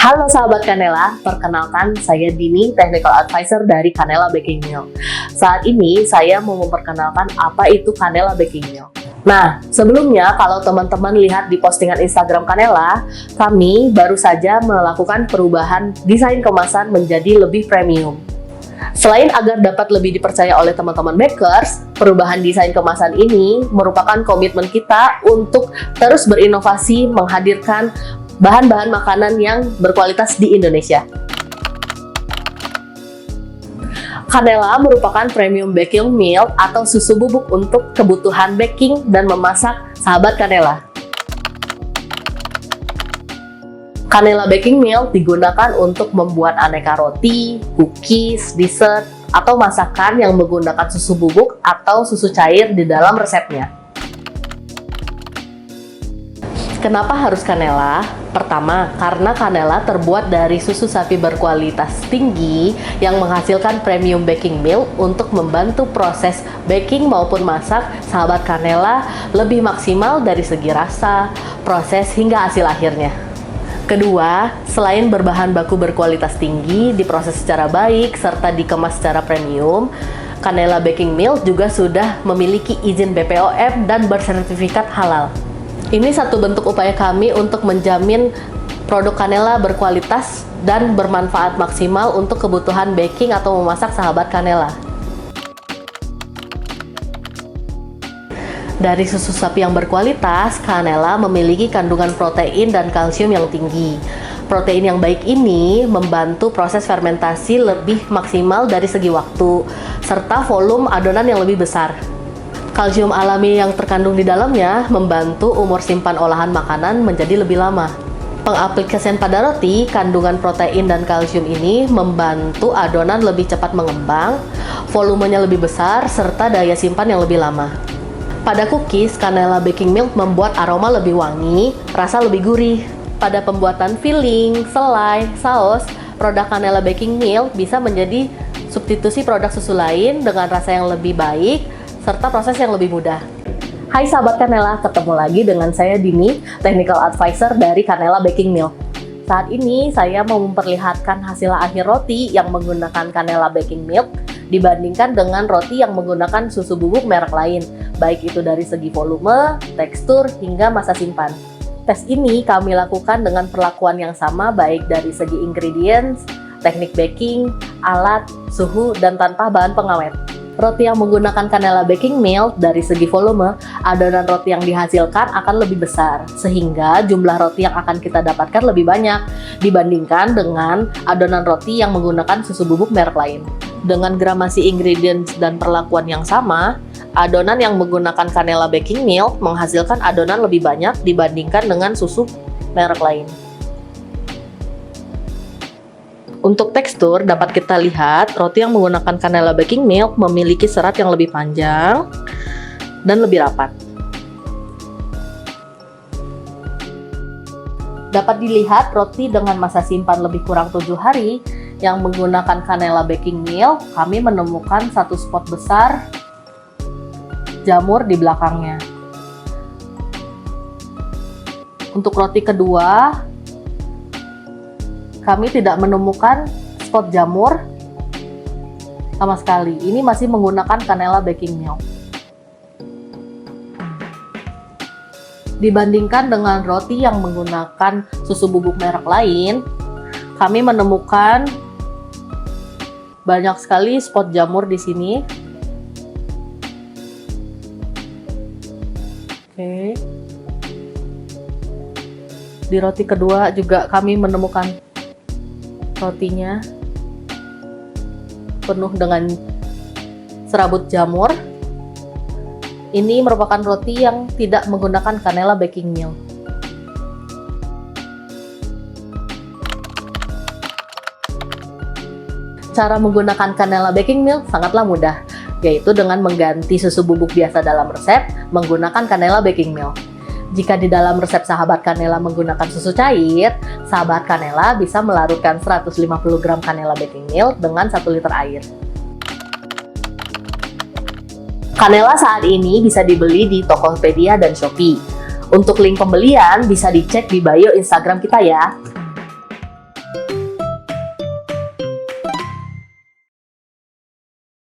Halo sahabat Kanela, perkenalkan saya Dini, Technical Advisor dari Kanela Baking Milk. Saat ini saya mau memperkenalkan apa itu Kanela Baking Milk. Nah, sebelumnya kalau teman-teman lihat di postingan Instagram Kanela, kami baru saja melakukan perubahan desain kemasan menjadi lebih premium. Selain agar dapat lebih dipercaya oleh teman-teman bakers, perubahan desain kemasan ini merupakan komitmen kita untuk terus berinovasi menghadirkan bahan-bahan makanan yang berkualitas di Indonesia. Kanela merupakan premium baking milk atau susu bubuk untuk kebutuhan baking dan memasak sahabat Kanela. Kanela baking milk digunakan untuk membuat aneka roti, cookies, dessert, atau masakan yang menggunakan susu bubuk atau susu cair di dalam resepnya. Kenapa harus kanela? Pertama, karena kanela terbuat dari susu sapi berkualitas tinggi yang menghasilkan premium baking milk untuk membantu proses baking maupun masak sahabat kanela lebih maksimal dari segi rasa, proses hingga hasil akhirnya. Kedua, selain berbahan baku berkualitas tinggi, diproses secara baik, serta dikemas secara premium, Kanela Baking Milk juga sudah memiliki izin BPOM dan bersertifikat halal. Ini satu bentuk upaya kami untuk menjamin produk kanela berkualitas dan bermanfaat maksimal untuk kebutuhan baking atau memasak sahabat kanela. Dari susu sapi yang berkualitas, kanela memiliki kandungan protein dan kalsium yang tinggi. Protein yang baik ini membantu proses fermentasi lebih maksimal dari segi waktu, serta volume adonan yang lebih besar. Kalsium alami yang terkandung di dalamnya membantu umur simpan olahan makanan menjadi lebih lama. Pengaplikasian pada roti, kandungan protein dan kalsium ini membantu adonan lebih cepat mengembang, volumenya lebih besar, serta daya simpan yang lebih lama. Pada cookies, Kanela Baking Milk membuat aroma lebih wangi, rasa lebih gurih. Pada pembuatan filling, selai, saus, produk Kanela Baking Milk bisa menjadi substitusi produk susu lain dengan rasa yang lebih baik, serta proses yang lebih mudah. Hai sahabat Kanela, ketemu lagi dengan saya Dini, Technical Advisor dari Kanela Baking Milk. Saat ini saya mau memperlihatkan hasil akhir roti yang menggunakan Kanela Baking Milk dibandingkan dengan roti yang menggunakan susu bubuk merek lain, baik itu dari segi volume, tekstur, hingga masa simpan. Tes ini kami lakukan dengan perlakuan yang sama baik dari segi ingredients, teknik baking, alat, suhu, dan tanpa bahan pengawet. Roti yang menggunakan Kanela Baking Milk dari segi volume, adonan roti yang dihasilkan akan lebih besar, sehingga jumlah roti yang akan kita dapatkan lebih banyak dibandingkan dengan adonan roti yang menggunakan susu bubuk merek lain. Dengan gramasi ingredients dan perlakuan yang sama, adonan yang menggunakan Kanela Baking Milk menghasilkan adonan lebih banyak dibandingkan dengan susu merek lain. Untuk tekstur, dapat kita lihat roti yang menggunakan Kanela Baking Milk memiliki serat yang lebih panjang dan lebih rapat. Dapat dilihat roti dengan masa simpan lebih kurang 7 hari yang menggunakan Kanela Baking Milk, kami menemukan satu spot besar jamur di belakangnya. Untuk roti kedua, kami tidak menemukan spot jamur sama sekali. Ini masih menggunakan Kanela Baking Milk. Dibandingkan dengan roti yang menggunakan susu bubuk merek lain, kami menemukan banyak sekali spot jamur di sini. Oke. Di roti kedua juga kami menemukan rotinya penuh dengan serabut jamur. Ini merupakan roti yang tidak menggunakan Kanela Baking Milk. Cara menggunakan Kanela Baking Milk sangatlah mudah, yaitu dengan mengganti susu bubuk biasa dalam resep menggunakan Kanela Baking Milk. Jika di dalam resep sahabat kanela menggunakan susu cair, sahabat kanela bisa melarutkan 150 gram Kanela Baking Milk dengan 1 liter air. Kanela saat ini bisa dibeli di Tokopedia dan Shopee. Untuk link pembelian bisa dicek di bio Instagram kita ya.